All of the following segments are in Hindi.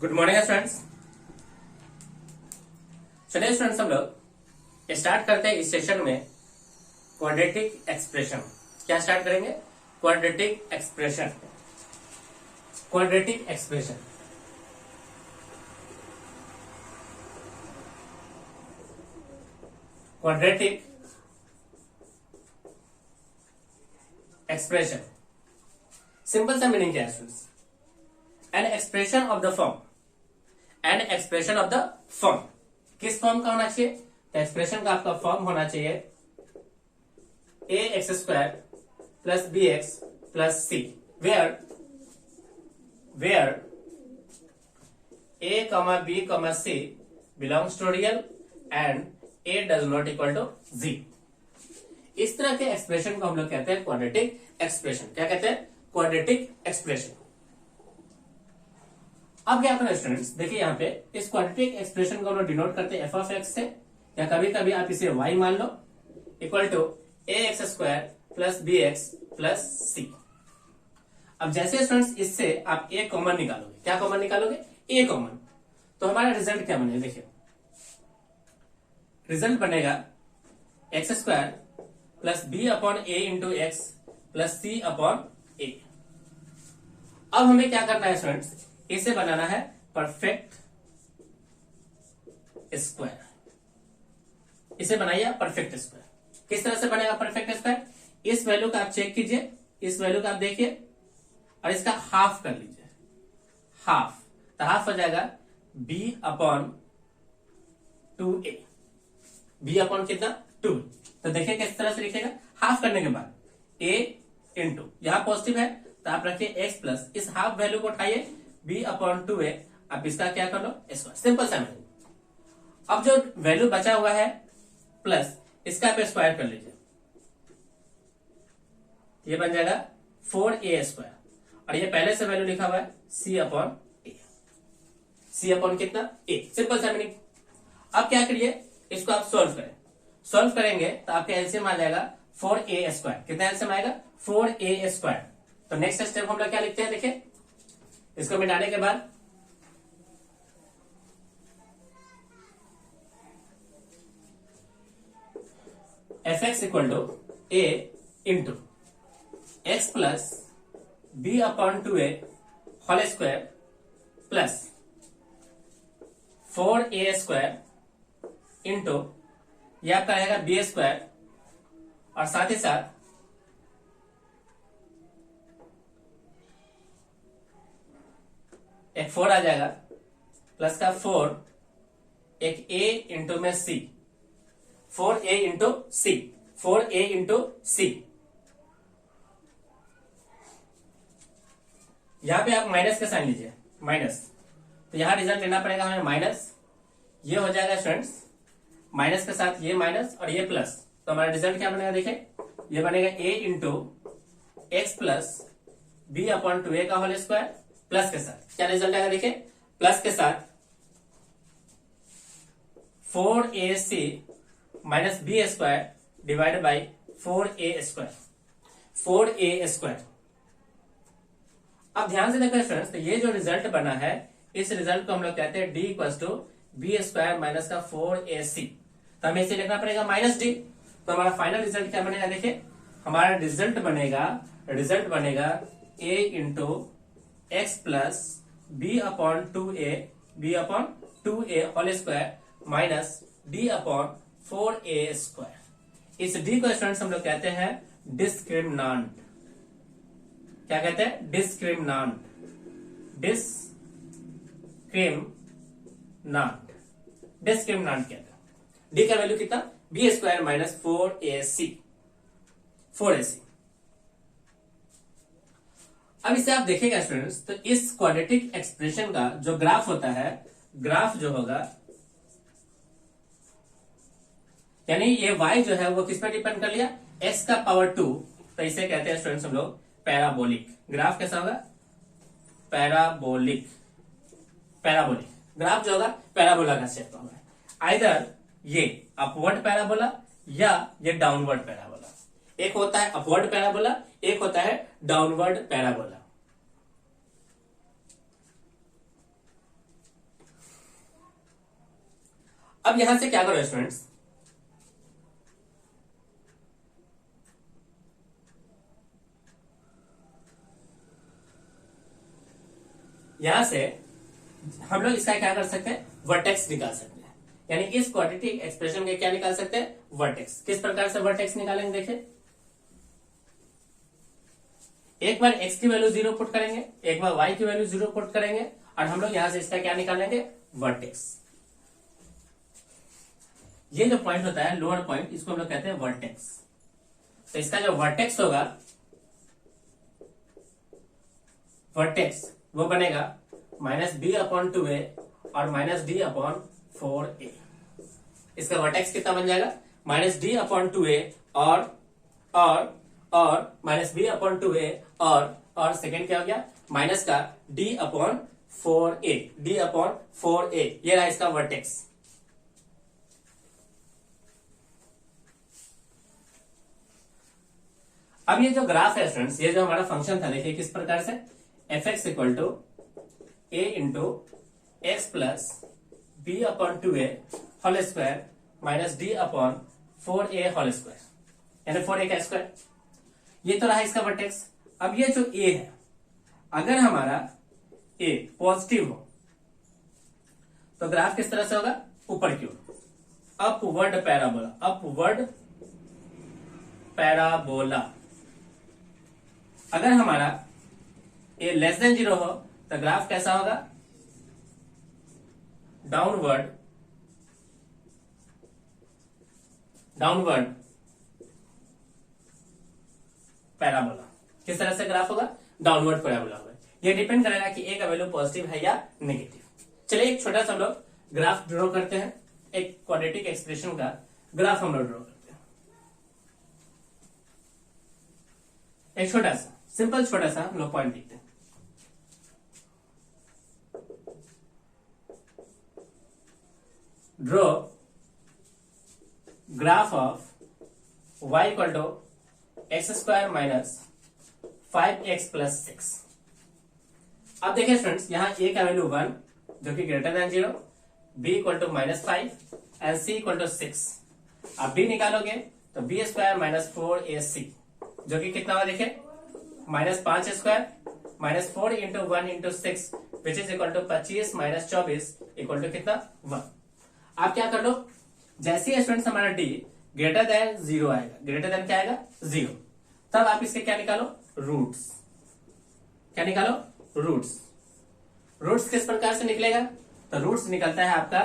Good morning students. चलिए स्टूडेंट्स, हम लोग स्टार्ट करते हैं इस सेशन में क्वाड्रेटिक एक्सप्रेशन। क्या स्टार्ट करेंगे? Quadratic expression. Quadratic expression quadratic expression simple सा मीनिंग क्या है students? An expression of the form. An expression of the form किस फॉर्म का होना चाहिए? तो एक्सप्रेशन का आपका फॉर्म होना चाहिए a x square plus b x plus c, where a comma b comma c belongs to real and a does not equal to g. इस तरह के एक्सप्रेशन को हम लोग कहते हैं क्वाड्रेटिक एक्सप्रेशन। क्या कहते हैं? Quadratic expression. अब क्या करना स्टूडेंट्स, देखिए यहाँ पे इस क्वाड्रेटिक एक्सप्रेशन को हम लोग डिनोट करते हैं एफ ऑफ एक्स से, या कभी कभी आप इसे y मान लो, equal to a x square plus b x plus c. अब जैसे स्टूडेंट्स इससे आप ए कॉमन निकालोगे, क्या कॉमन निकालोगे? A common. तो हमारा रिजल्ट क्या बनेगा? देखिए रिजल्ट बनेगा x square plus b upon a into x plus c upon a. अब हमें क्या करना है स्टूडेंट्स? इसे बनाना है परफेक्ट स्क्वायर। इसे बनाइए परफेक्ट स्क्वायर। किस तरह से बनेगा परफेक्ट स्क्वायर? इस वैल्यू का आप चेक कीजिए, इस वैल्यू का आप देखिए और इसका हाफ कर लीजिए। हाफ तो हाफ हो जाएगा b upon 2a। b upon कितना? 2। तो देखिए किस तरह से लिखेगा। हाफ करने के बाद a इंटू, यहां पॉजिटिव है तो आप रखिए x प्लस इस हाफ वैल्यू को उठाइए b अपॉन 2a। अब इसका क्या कर लो? स्क्वायर। सिंपल सा नहीं। अब जो वैल्यू बचा हुआ है प्लस इसका आप स्क्वायर कर लीजिए, ये बन जाएगा 4a स्क्वायर। और ये पहले से वैल्यू लिखा हुआ है c upon a। c upon कितना? a। सिंपल सा मीनिंग। अब क्या करिए, इसको आप सोल्व करें। सोल्व करेंगे तो आपका एलसीएम आ जाएगा 4a स्क्वायर। कितना एलसीएम आएगा? 4a square. तो नेक्स्ट स्टेप हम लोग क्या लिखते हैं? देखिए इसको मिटाने के बाद f x equal to a into x plus b upon 2a whole square plus 4a square into यह आपका रहेगा बी स्क्वायर और साथ ही साथ एक 4 आ जाएगा प्लस का 4 एक a इंटू में c, 4a इंटू सी, 4a इंटू सी। यहां पे आप माइनस का साइन लीजिए, माइनस। तो यहां रिजल्ट लेना पड़ेगा हमें माइनस। ये हो जाएगा स्टूडेंट्स माइनस के साथ ये माइनस और ये प्लस। तो हमारा रिजल्ट क्या बनेगा? देखिए ये बनेगा a into x plus b upon 2a का होल स्क्वायर प्लस के साथ क्या रिजल्ट आएगा? देखिए प्लस के साथ 4ac minus b square divide by 4a square, 4a square. अब ध्यान से देखो स्टूडेंट्स, तो ये जो रिजल्ट बना है इस रिजल्ट को हम लोग कहते हैं d equal to b square minus का 4ac। तो हमें इसे लिखना पड़ेगा माइनस d। तो हमारा फाइनल रिजल्ट क्या बनेगा? देखिए हमारा रिजल्ट बनेगा a into x plus b upon 2a whole square minus d upon 4a square. इस d को स्टूडेंट्स हम लोग कहते हैं डिस्क्रिमिनांट। क्या कहते हैं? डिस्क्रिमिनांट। डिस्क्रिमिनांट कहते हैं। d का वैल्यू कितना? b square minus 4ac। अब इसे आप देखिएगा स्टूडेंट्स, तो इस क्वाड्रेटिक एक्सप्रेशन का जो ग्राफ होता है, ग्राफ जो होगा यानी ये y जो है वो किस पर डिपेंड कर लिया? x का पावर 2। तो इसे कहते हैं स्टूडेंट्स हम लोग पैराबोलिक। ग्राफ कैसा होगा? पैराबोलिक ग्राफ जो होगा पैराबोला का शेप होगा। आइदर ये अपवर्ड पैराबोला या ये डाउनवर्ड पैराबोला। एक होता है अपवर्ड पैराबोला, एक होता है डाउनवर्ड पैराबोला। अब यहां से क्या करो स्टूडेंट्स, यहां से हम लोग इसका क्या कर सकते हैं, वर्टेक्स निकाल सकते हैं। यानी इस क्वाड्रेटिक एक्सप्रेशन के क्या निकाल सकते हैं, वर्टेक्स। किस प्रकार से वर्टेक्स निकालेंगे, देखिए एक बार x की वैल्यू 0 पुट करेंगे, एक बार y की वैल्यू 0 पुट करेंगे, और हम लोग यहां से इसका क्या निकालेंगे, वर्टेक्स। ये जो पॉइंट होता है लोअर पॉइंट, इसको हम लोग कहते हैं वर्टेक्स। तो इसका जो वर्टेक्स होगा, वर्टेक्स वो बनेगा -b/2a और -d/4a। इसका वर्टेक्स कितना बन जाएगा, -d/2a और -b/2a और सेकेंड क्या हो गया, माइनस का d/4a, d/4a। ये रहा इसका वर्टेक्स। अब ये जो ग्राफ है स्टूडेंट्स, ये जो हमारा फंक्शन था, देखिए किस प्रकार से, f(x = a × x plus b/2a whole square minus d/4a whole square, यानी 4a का स्क्वायर। ये तो रहा इसका वर्टेक्स। अब ये जो a है, अगर हमारा a पॉजिटिव हो तो ग्राफ किस तरह से होगा, ऊपर की ओर, अपवर्ड पैराबोला, अपवर्ड पैराबोला। अगर हमारा a <0 हो तो ग्राफ कैसा होगा, डाउनवर्ड पैराबोला। किस तरह से ग्राफ होगा, डाउनवर्ड पैराबोला होगा। ये डिपेंड करेगा कि a का वैल्यू पॉजिटिव है या नेगेटिव। चलिए एक छोटा सा हम लोग ग्राफ ड्रॉ करते हैं, एक क्वाड्रेटिक एक्सप्रेशन का ग्राफ हम लोग ड्रॉ करते हैं। एक छोटा सा सिंपल छोटा सा हम लोग पॉइंट देखते हैं। Draw graph of y = x² minus 5x + 6। अब देखिए स्टूडेंट्स, यहां a का वैल्यू 1 जो कि greater than 0, b = -5 and c = 6। अब b निकालोगे तो b² - 4ac जो कि कितना हुआ, देखिए -5² -4 × 1 × 6 which is equal to 25 - 24 equal to कितना, 1। आप क्या कर लो, जैसे ही स्टूडेंट्स हमारा d ग्रेटर देन 0 आएगा, ग्रेटर देन क्या आएगा, 0, तब आप इसके क्या निकालो, रूट्स। क्या निकालो, रूट्स। रूट्स किस प्रकार से निकलेगा, तो रूट्स निकलता है आपका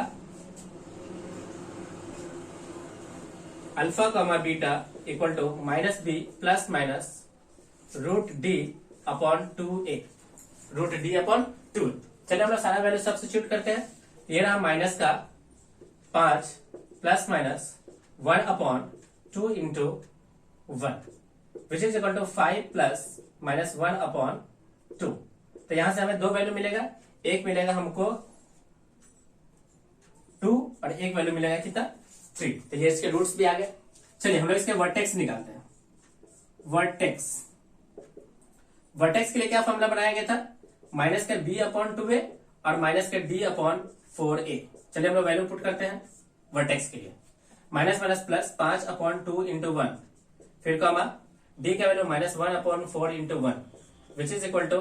alpha, beta equal to -b ± √d/2a, √d/2। चलिए हम लोग सारा वैल्यू सब्स्टिट्यूट करते हैं। ये रहा माइनस का 5 ± 1/2 × 1 विच इज इक्वल टू 5 ± 1/2। तो यहां से हमें दो वैल्यू मिलेगा, एक मिलेगा हमको 2 और एक वैल्यू मिलेगा कितना, 3। तो ये इसके रूट्स भी आ गए। चलिए हम लोग इसके वर्टेक्स निकालते हैं। वर्टेक्स के लिए क्या फॉर्मूला बनाया गया था, -b/2a और -d/4a। चलिए हम लोग वैल्यू पुट करते हैं वर्टेक्स के लिए। माइनस माइनस प्लस 5/2 × 1, फिर कॉमा d का value -1/4 × 1 which is equal to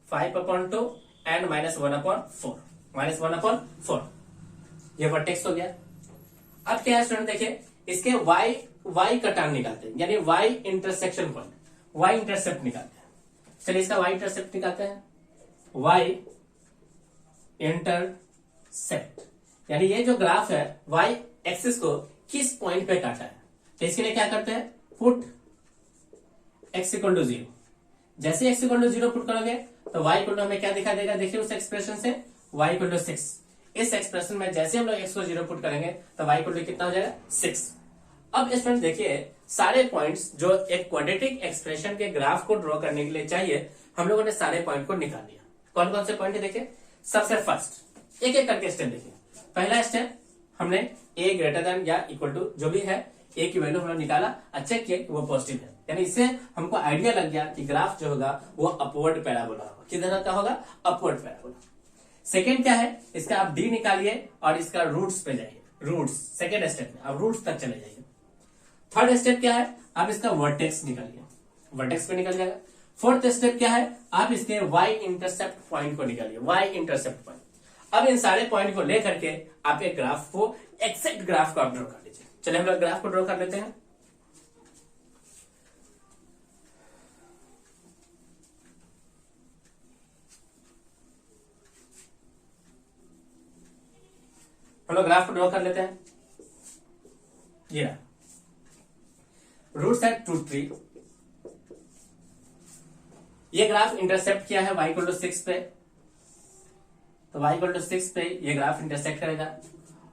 5/2 and -1/4। ये वर्टेक्स हो गया। अब क्या है स्टूडेंट, देखिए इसके y का टर्म निकालते हैं, यानी y intersection point, y intercept निकालते हैं। चलिए इसका y इंटरसेप्ट निकालते हैं। y इंटरसेप्ट यानी ये जो ग्राफ है y एक्सिस को किस पॉइंट पे काटा है, तो इसके लिए क्या करते हैं, पुट x = 0। जैसे x = 0 पुट करोगे तो y = हमें क्या दिखा देगा, देखिए उस एक्सप्रेशन से y = 6। इस एक्सप्रेशन में जैसे हम लोग x को 0 पुट करेंगे तो y = कितना हो जाएगा, 6। अब स्टूडेंट देखिए सारे पॉइंट्स जो एक क्वाड्रेटिक एक्सप्रेशन के ग्राफ को ड्रॉ करने के लिए चाहिए, हम लोगों ने सारे पॉइंट को निकाल लिया। कौन कौन से पॉइंट है, देखिए सबसे फर्स्ट एक एक करके स्टेप देखिए। पहला स्टेप हमने a ग्रेटर देन या इक्वल टू जो भी है a की वैल्यू हम लोग निकाला, चेक किया कि वो पॉजिटिव है, यानी इससे हमको आइडिया लग गया कि ग्राफ जो होगा वो अपवर्ड पैराबोला होगा। किधर का होगा, अपवर्ड पैराबोला। सेकेंड क्या है, इसका आप d निकालिए और इसका रूट्स पे जाइए। रूट्स, सेकेंड स्टेप में आप रूट्स तक चले जाइए। थर्ड स्टेप क्या है, आप इसका वर्टेक्स निकालिए, वर्टेक्स पे निकल जाएगा। फोर्थ स्टेप क्या है, आप इसके वाई इंटरसेप्ट पॉइंट को निकालिए, वाई इंटरसेप्ट पॉइंट। अब इन सारे पॉइंट को लेकर के आप एक ग्राफ को, एक्सैक्ट ग्राफ को आप ड्रॉ कर लीजिए। चलिए हम लोग ग्राफ को ड्रॉ कर लेते हैं। हम लोग ग्राफ को ड्रॉ कर लेते हैं। ये रूट्स है 2 3। ये ग्राफ इंटरसेप्ट किया है y = 6 पे, तो y = 6 पे ये ग्राफ इंटरसेक्ट करेगा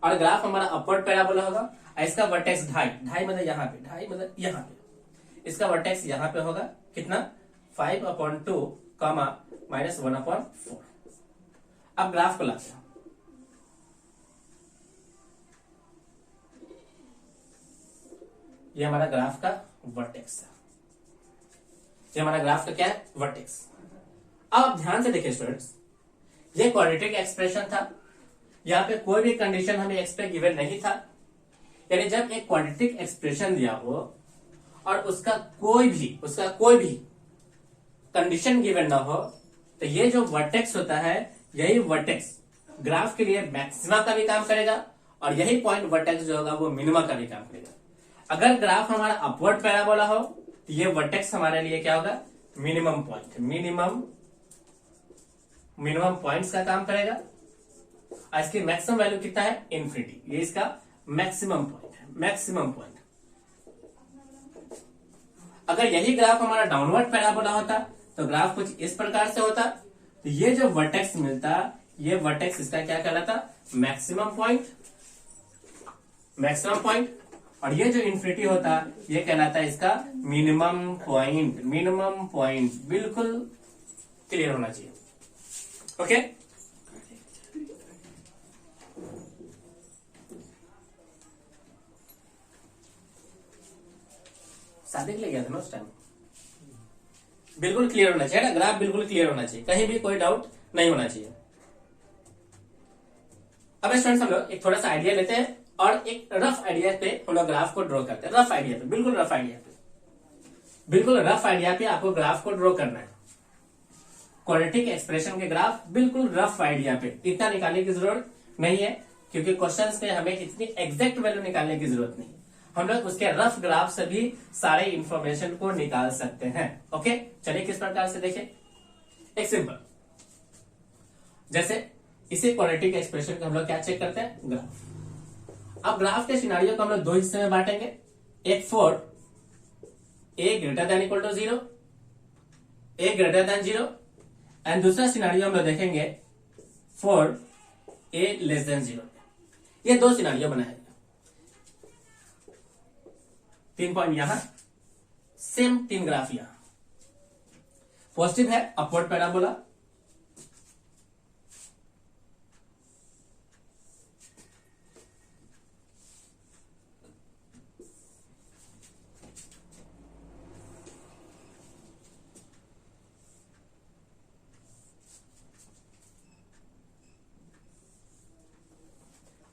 और ग्राफ हमारा अपवर्ड पैराबोला होगा। इसका वर्टेक्स 2.5 मतलब यहाँ पे, 2.5 मतलब यहाँ पे, इसका वर्टेक्स यहाँ पे होगा कितना, 5/2 -1/4। अब ग्राफ को लाते हैं, ये हमारा ग्राफ का वर्टेक्स है, ये हमारा ग्राफ का क्या है, वर्टेक्स। अब आप ध्यान से देखिए स्टूडेंट्स, ये क्वाड्रेटिक एक्सप्रेशन था, यहाँ पे कोई भी कंडीशन हमें एक्स पे गिवन नहीं था। यानी जब एक क्वाड्रेटिक एक्सप्रेशन दिया हो और उसका कोई भी कंडीशन गिवन ना हो, तो ये जो वर्टेक्स होता है, यही वर्टेक्स ग्राफ के लिए मैक्सिमा का भी काम करेगा और यही पॉइंट वर्टेक्स जो होगा वो मिनिमा का भी काम करेगा। अगर ग्राफ हमारा अपवर्ड पैराबोला हो तो ये वर्टेक्स हमारे लिए क्या होगा, मिनिमम पॉइंट, मिनिमम पॉइंट्स का काम करेगा और इसकी मैक्सिमम वैल्यू कितना है, इन्फिनिटी। ये इसका मैक्सिमम पॉइंट है, मैक्सिमम पॉइंट। अगर यही ग्राफ हमारा डाउनवर्ड पैराबोला होता तो ग्राफ कुछ इस प्रकार से होता, तो ये जो वर्टेक्स मिलता, ये वर्टेक्स इसका क्या कहलाता, मैक्सिमम पॉइंट, मैक्सिमम पॉइंट। और ये जो इन्फिनिटी होता ये कहलाता है इसका मिनिमम पॉइंट, मिनिमम पॉइंट। बिल्कुल क्लियर होना चाहिए, ओके। शादी के लिए गया था ना उस टाइम, बिल्कुल क्लियर होना चाहिए ना, ग्राफ बिल्कुल क्लियर होना चाहिए, कहीं भी कोई डाउट नहीं होना चाहिए। अब स्टूडेंट्स हम लोग एक थोड़ा सा आइडिया लेते हैं और एक रफ आइडिया पे हम लोग ग्राफ को ड्रॉ करते हैं। रफ आइडिया पे, बिल्कुल रफ आइडिया पे, बिल्कुल रफ आइडिया पे आपको ग्राफ को ड्रॉ करना है। क्वाड्रेटिक एक्सप्रेशन के ग्राफ बिल्कुल रफ आइडिया पे, इतना निकालने की जरूरत नहीं है क्योंकि क्वेश्चंस में हमें इतनी एग्जैक्ट वैल्यू निकालने की जरूरत नहीं है। हम लोग उसके रफ ग्राफ से भी सारे इंफॉर्मेशन को निकाल सकते हैं, ओके। चलिए किस प्रकार से देखें, एक सिंपल, जैसे इसी क्वाड्रेटिक एक्सप्रेशन को हम लोग क्या चेक करते हैं, ग्राफ। अब ग्राफ के सिनारियो को हम लोग 2 हिस्से में बांटेंगे, एक फॉर a ≥ 0, a > 0 एंड दूसरा सिनारियो हम लोग देखेंगे फॉर a < 0। ये 2 सिनारियो बनाएंगे, 3 पॉइंट यहां, सेम 3 ग्राफ यहां। पॉजिटिव है अपवर्ड पैराबोला,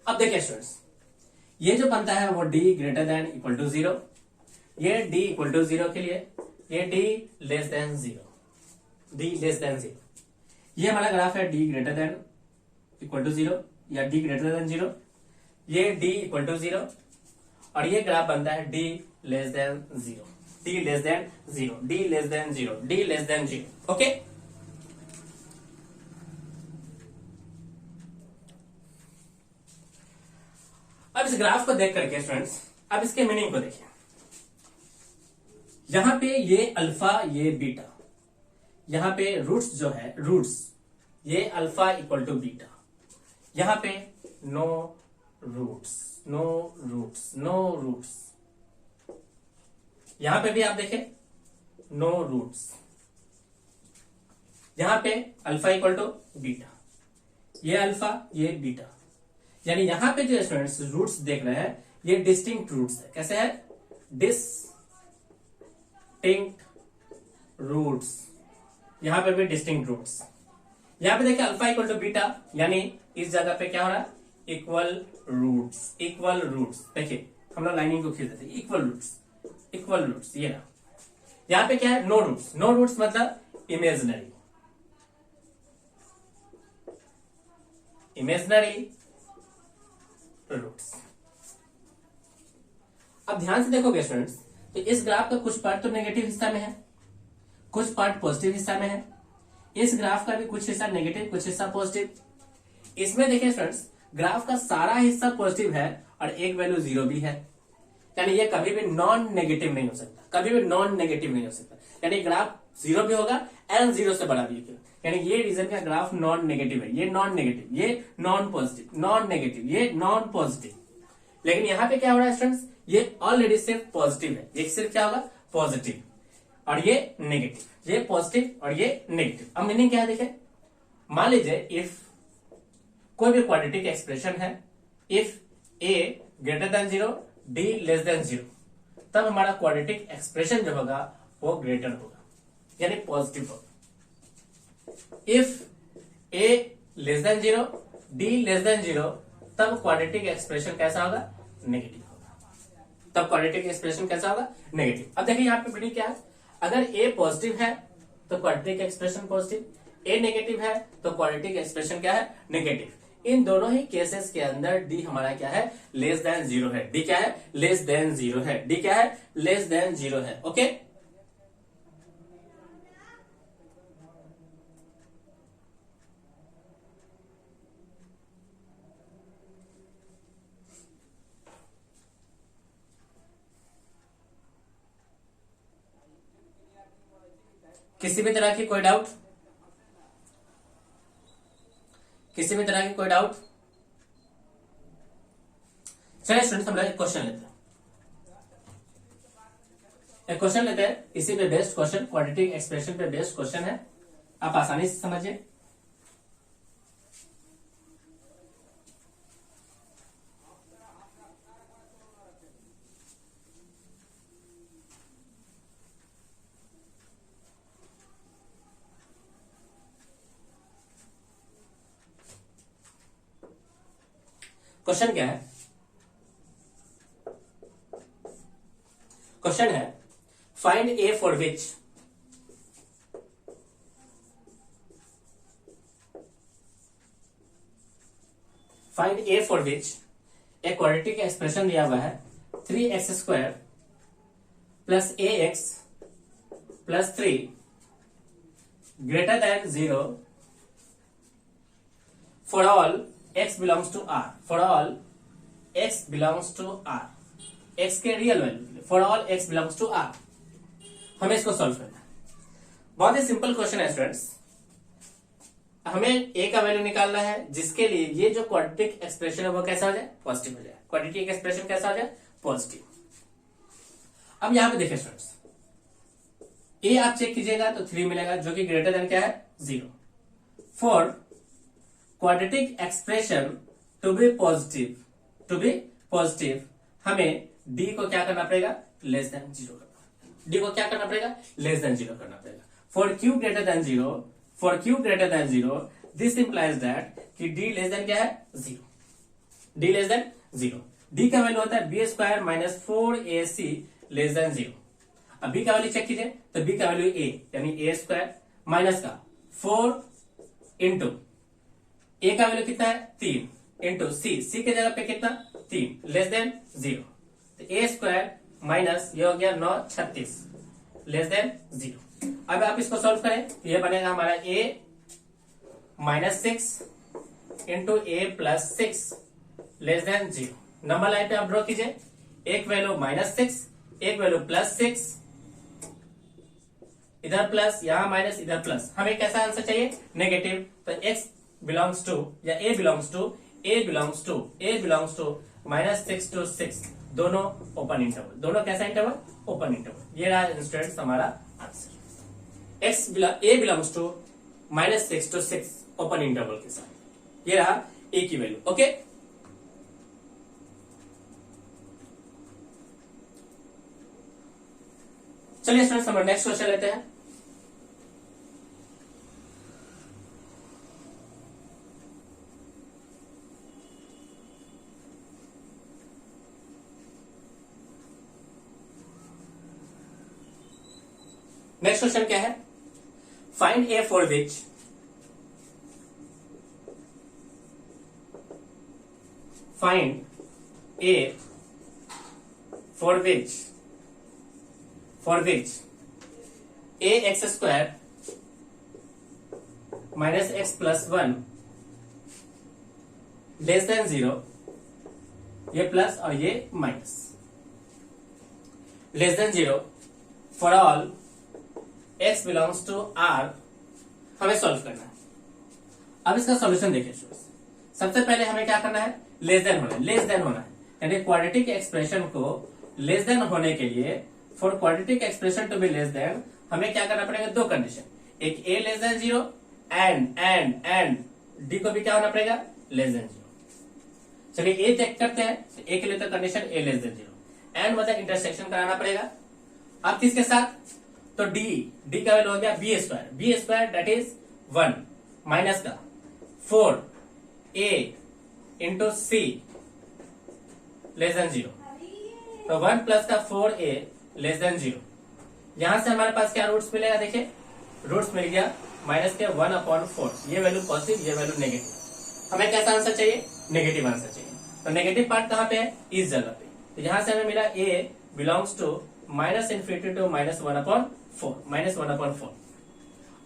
अब देखिए स्टूडेंट्स, ये जो बनता है वो d > 0, ये d = 0 के लिए, ये d < 0, d < 0। ये हमारा ग्राफ है d > 0 या d > 0, ये d = 0 और ये ग्राफ बनता है d < 0, d < 0, d < 0, d < 0, okay. अब इस ग्राफ को देख करके स्टूडेंट्स, अब इसके मीनिंग को देखिए। यहां पे ये अल्फा, ये बीटा, यहां पे रूट्स जो है, रूट्स ये अल्फा = बीटा, यहां पे no roots, no roots, no roots. यहां पे भी आप देखें नो रूट्स, यहां पे अल्फा = बीटा, ये अल्फा, ये बीटा। यानी यहां पे जो स्टूडेंट्स रूट्स देख रहे हैं ये डिस्टिंक्ट रूट्स है। कैसे है, डिस्टिंक्ट रूट्स, यहां पे भी डिस्टिंक्ट रूट्स। यहां पे देखिए अल्फा = बीटा, यानी इस जगह पे क्या हो रहा है, इक्वल रूट्स देखिए हम लोग लाइनिंग को खींच देते इक्वल रूट्स ये रहा। यहां पे क्या है, नो रूट्स मतलब इमेजिनरी रूट्स। अब ध्यान से देखोगे स्टूडेंट्स, तो इस ग्राफ का कुछ पार्ट तो नेगेटिव हिस्सा में है, कुछ पार्ट पॉजिटिव हिस्सा में है। इस ग्राफ का भी कुछ हिस्सा नेगेटिव, कुछ हिस्सा पॉजिटिव। इसमें देखिए स्टूडेंट्स, ग्राफ का सारा हिस्सा पॉजिटिव है और एक वैल्यू 0 भी है, यानी ये कभी भी नॉन नेगेटिव नहीं हो सकता, यानी ग्राफ 0 भी होगा एंड 0 से बड़ा भी होगा, यानी ये रीजन का ग्राफ नॉन नेगेटिव है, ये नॉन नेगेटिव, ये नॉन पॉजिटिव, नॉन नेगेटिव, ये नॉन पॉजिटिव। लेकिन यहां पे क्या हो रहा है स्टूडेंट्स, ये ऑलरेडी सिर्फ पॉजिटिव है, ये सिर्फ क्या होगा पॉजिटिव, और ये नेगेटिव, ये पॉजिटिव और ये नेगेटिव। अब मीनिंग क्या है देखें, मान लीजिए इफ कोई भी क्वाड्रेटिक एक्सप्रेशन है, if a greater than 0 d less than 0, तब हमारा क्वाड्रेटिक एक्सप्रेशन जो होगा वो ग्रेटर होगा, यानी पॉजिटिव होगा। If a less than 0 d less than 0, तब क्वाड्रेटिक एक्सप्रेशन कैसा होगा, नेगेटिव होगा। तब क्वाड्रेटिक एक्सप्रेशन कैसा होगा, नेगेटिव। अब देखिए यहाँ पे मीनिंग क्या है, अगर a पॉजिटिव है तो quadratic expression positive, a negative है तो क्वाड्रेटिक एक्सप्रेशन क्या है, नेगेटिव। इन दोनों ही केसेस के अंदर d हमारा क्या है, लेस देन 0 है। d क्या है, लेस देन 0 है। d क्या है, लेस देन 0 है। ओके, किसी भी तरह की कोई डाउट, किसी भी तरह की कोई डाउट? चलिए स्टूडेंट्स हम लोग एक क्वेश्चन लेते हैं, इसी पे बेस्ड क्वेश्चन, क्वाड्रेटिक एक्सप्रेशन पे बेस्ड क्वेश्चन है, आप आसानी से समझिए। क्वेश्चन क्या है, क्वेश्चन है find a for which a quadratic expression दिया हुआ है 3x² plus ax plus 3 greater than 0 for all x belongs to r, for all x belongs to r, x के real value, for all x belongs to r। हमें इसको सॉल्व करना है। बहुत ही सिंपल क्वेश्चन है स्टूडेंट्स, हमें a का वैल्यू निकालना है, जिसके लिए ये जो क्वाड्रेटिक एक्सप्रेशन है वो कैसा हो जाए, पॉजिटिव हो जाए। क्वाड्रेटिक एक्सप्रेशन कैसा हो जाए, पॉजिटिव। अब यहां पे देखिए स्टूडेंट्स, a आप चेक कीजिएगा तो 3 मिलेगा, जो कि ग्रेटर देन क्या है, 0। For quadratic expression to be positive, हमें d को क्या करना पड़ेगा, लेस देन 0 करना, d को क्या करना पड़ेगा, लेस देन 0 करना पड़ेगा। For q greater than 0, this implies that कि d लेस देन क्या है, 0, d लेस देन 0। d का वैल्यू होता है b² minus 4ac less than 0। अब b का वैल्यू चेक कीजिए, तो b का वैल्यू a, यानी a² माइनस का 4 इंटू a का वैल्यू कितना है, 3 इंटू c के जगह पे कितना, 3 लेस देन 0, तो a² माइनस ये हो गया 9 36 लेस देन 0। अब आप इसको सॉल्व करें तो ये बनेगा हमारा a minus 6 into a plus 6 less than 0। Number line पे आप ड्रॉ कीजिए, एक वैल्यू माइनस 6, एक वैल्यू प्लस 6, इधर प्लस, यहां माइनस, इधर प्लस। हमें कैसा आंसर चाहिए, नेगेटिव, तो x बिलोंग्स टू या a belongs to minus 6 to 6, दोनों ओपन इंटरवल, दोनों कैसा इंटरवल, ओपन इंटरवल। ये रहा स्टूडेंट्स हमारा answer, a belongs to minus 6 to 6 open interval के साथ। ये रहा a की वैल्यू। ओके, चलिए स्टूडेंट्स हम नेक्स्ट क्वेश्चन लेते हैं। नेक्स्ट क्वेश्चन क्या है, find a for which find a for which a x square minus x plus 1 less than 0, ये प्लस और ये minus, less than 0 for all x belongs to r, हमें सॉल्व करना है। अब इसका सॉल्यूशन देखिए स्टूडेंट्स, सबसे पहले हमें क्या करना है, लेस देन होना है, यानी क्वाड्रेटिक एक्सप्रेशन को लेस देन होने के लिए, for quadratic expression to be less than, हमें क्या करना पड़ेगा, दो कंडीशन, एक a less than 0 and d को भी क्या होना पड़ेगा, लेस देन 0। चलिए a चेक करते हैं, तो a के लिए तो condition a less than 0, and मतलब इंटरसेक्शन कराना पड़ेगा। अब किसके साथ, तो d का वैल्यू हो गया b square that is 1 minus का 4a into c less than 0, तो 1 प्लस का 4a लेस देन 0। यहां से हमारे पास क्या रूट्स मिलेगा, देखिए रूट्स मिल गया माइनस के 1/4, ये वैल्यू पॉजिटिव, ये वैल्यू नेगेटिव। हमें कैसा आंसर चाहिए, नेगेटिव आंसर चाहिए। तो नेगेटिव पार्ट कहां पे है, इस जगह पे। तो यहां से हमें मिला a belongs to minus infinity to -1/4।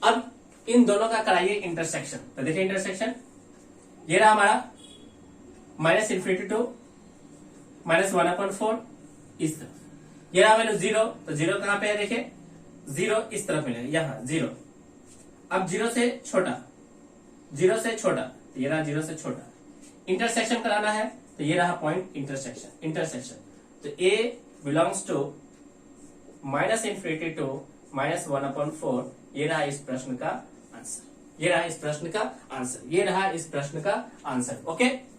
अब इन दोनों का कराइए इंटरसेक्शन, तो देखिए इंटरसेक्शन, ये रहा हमारा माइनस इन्फिनिटी टू -1/4 इस तरफ, ये रहा वैल्यू 0, तो 0 कहां पे है, देखिए 0 इस तरफ मिलेगा, यहां 0। अब 0 से छोटा, तो ये रहा 0 से छोटा, इंटरसेक्शन कराना है, तो ये रहा पॉइंट इंटरसेक्शन। तो a belongs to minus infinity to -1/4, ये रहा इस प्रश्न का आंसर, ये रहा इस प्रश्न का आंसर, ओके।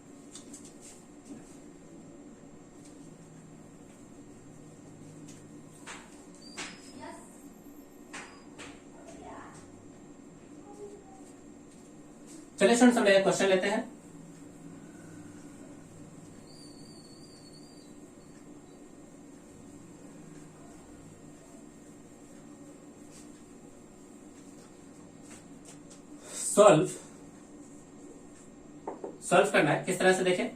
चलिए स्टूडेंट्स हम क्वेश्चन लेते हैं। सॉल्व करना है, किस तरह से देखें,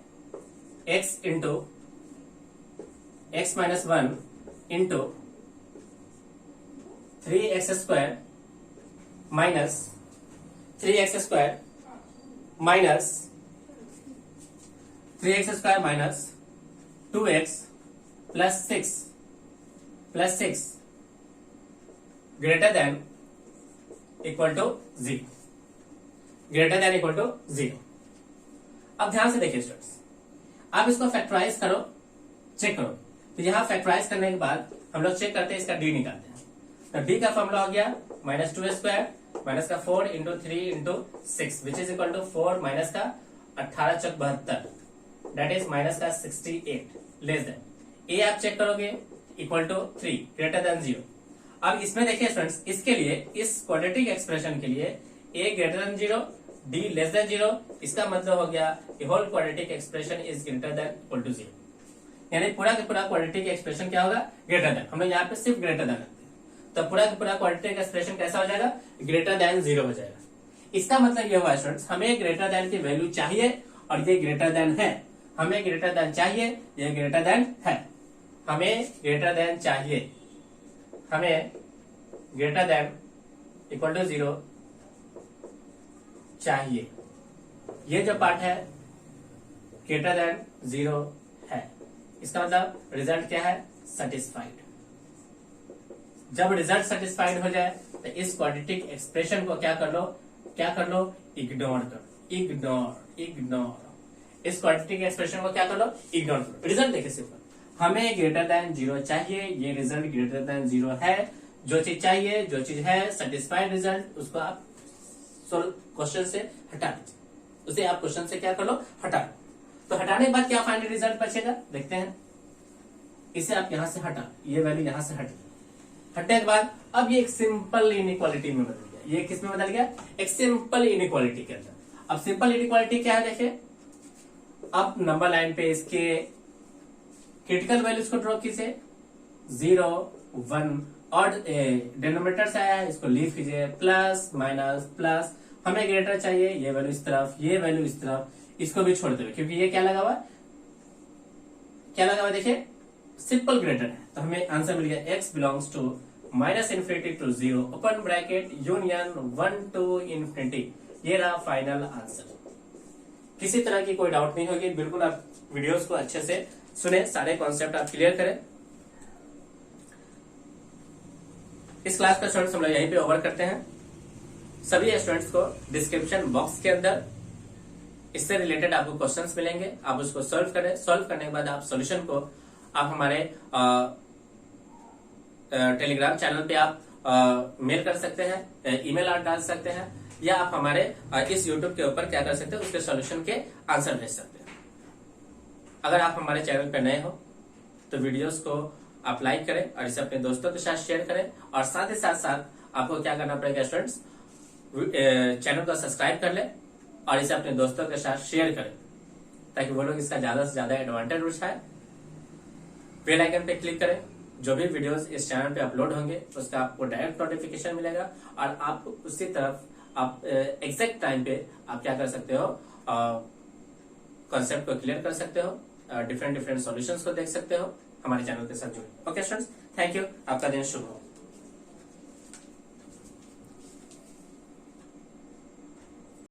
x into x minus 1 into 3x square minus 3x square minus 2x plus 6 greater than equal to 0। अब ध्यान से देखिए स्टूडेंट्स, आप इसको फैक्टराइज करो, चेक करो। तो यहां फैक्टराइज करने के बाद हम लोग चेक करते हैं, इसका डी निकालते हैं। तो डी का फॉर्मूला हो गया -2 स्क्वायर माइनस का 4 into 3 into 6 which is equal to 4 minus का 18 चौक 72 दैट इज माइनस का 68 लेस देन। ए आप चेक करोगे इक्वल टू 3 ग्रेटर देन 0। अब इसमें देखिए स्टूडेंट्स, इसके लिए, इस क्वाड्रेटिक एक्सप्रेशन के लिए a greater than 0, d less than 0, इसका मतलब हो गया कि whole quadratic expression is greater than equal to 0, यानी पूरा का पूरा क्वाड्रेटिक एक्सप्रेशन क्या होगा, ग्रेटर देन। हम लोग यहाँ पे सिर्फ ग्रेटर देन रखते हैं, तो पूरा का पूरा क्वाड्रेटिक एक्सप्रेशन कैसा हो जाएगा, ग्रेटर देन 0 हो जाएगा। इसका मतलब ये हुआ स्टूडेंट्स, हमें ग्रेटर देन की वैल्यू चाहिए और ये ग्रेटर देन है, हमें ग्रेटर देन चाहिए, ये ग्रेटर देन है, हमें ग्रेटर देन चाहिए, हमें ग्रेटर देन इक्वल टू 0 चाहिए। ये जो पार्ट है ग्रेटर देन 0 है, इसका मतलब रिजल्ट क्या है, सेटिस्फाइड। जब रिजल्ट सेटिस्फाइड हो जाए तो इस क्वाड्रेटिक एक्सप्रेशन को क्या कर लो, इग्नोर करो, इग्नोर। इस क्वाड्रेटिक एक्सप्रेशन को क्या कर लो, इग्नोर करो। रिजल्ट देखिए सिंपल, हमें ग्रेटर देन 0 चाहिए, ये रिजल्ट ग्रेटर देन 0 है। जो चीज चाहिए, जो चीज है सेटिस्फाइड रिजल्ट, उसको आप क्वेश्चन से हटा दीजिए, उसे आप क्वेश्चन से क्या कर लो, हटा लो। तो हटाने के बाद क्या फाइनल रिजल्ट बचेगा, देखते हैं। इसे आप यहां से हटा, ये वैल्यू यहां से हटने के बाद अब ये एक सिंपल इनइक्वालिटी में बदल गया। ये किस में बदल गया, एक सिंपल इनइक्वालिटी के अंदर। अब सिंपल इनइक्वालिटी क्या है, देखिए अब नंबर लाइन पे इसके क्रिटिकल वैल्यूज को ड्रॉ कीजिए, 0, 1 और डिनोमिनेटर से आया है, इसको लीव कीजिए, प्लस माइनस प्लस, हमें ग्रेटर चाहिए, ये वैल्यू इस तरफ, ये वैल्यू इस तरफ, इसको भी छोड़ देंगे क्योंकि ये क्या लगा हुआ देखिए सिंपल ग्रेटर है, तो हमें आंसर मिल गया x belongs to -∞ to 0 open bracket union 1 to infinity. ये रहा फाइनल आंसर। किसी तरह की कोई डाउट नहीं होगी, बिल्कुल आप वीडियोस को अच्छे से सुने, सारे कॉन्सेप्ट आप क्लियर करें। इस क्लास का स्टूडेंट्स हम लोग यहीं पे ओवर करते हैं। सभी स्टूडेंट्स को डिस्क्रिप्शन बॉक्स के अंदर इससे रिलेटेड आपको क्वेश्चंस मिलेंगे, आप उसको सॉल्व करें। सॉल्व करने के बाद आप सॉल्यूशन को आप हमारे टेलीग्राम चैनल पे आप मेल कर सकते हैं, ईमेल डाल सकते हैं, या आप हमारे इस यूट्यूब के ऊपर क्या कर सकते हैं, उसके सॉल्यूशन के आंसर भेज सकते हैं। अगर आप हमारे चैनल पे नए हो तो वीडियोस को आप लाइक करें और इसे अपने दोस्तों के साथ शेयर करें, और साथ ही साथ आपको क्या करना पड़ेगा स्टूडेंट्स, चैनल को सब्सक्राइब कर लें और इसे अपने दोस्तों के साथ शेयर करें ताकि वो लोग इसका ज्यादा से ज्यादा एडवांटेज उठाए। बेल आइकन पे क्लिक करें, जो भी वीडियोस इस चैनल पे अपलोड होंगे उसका आपको डायरेक्ट नोटिफिकेशन मिलेगा, और आप उसी तरफ आप एग्जैक्ट टाइम पे आप क्या कर सकते हो, कॉन्सेप्ट को क्लियर कर सकते हो, डिफरेंट सॉल्यूशंस को देख सकते हो। हमारे चैनल के साथ जुड़े। ओके स्टूडेंट्स, थैंक यू, आपका दिन शुभ हो।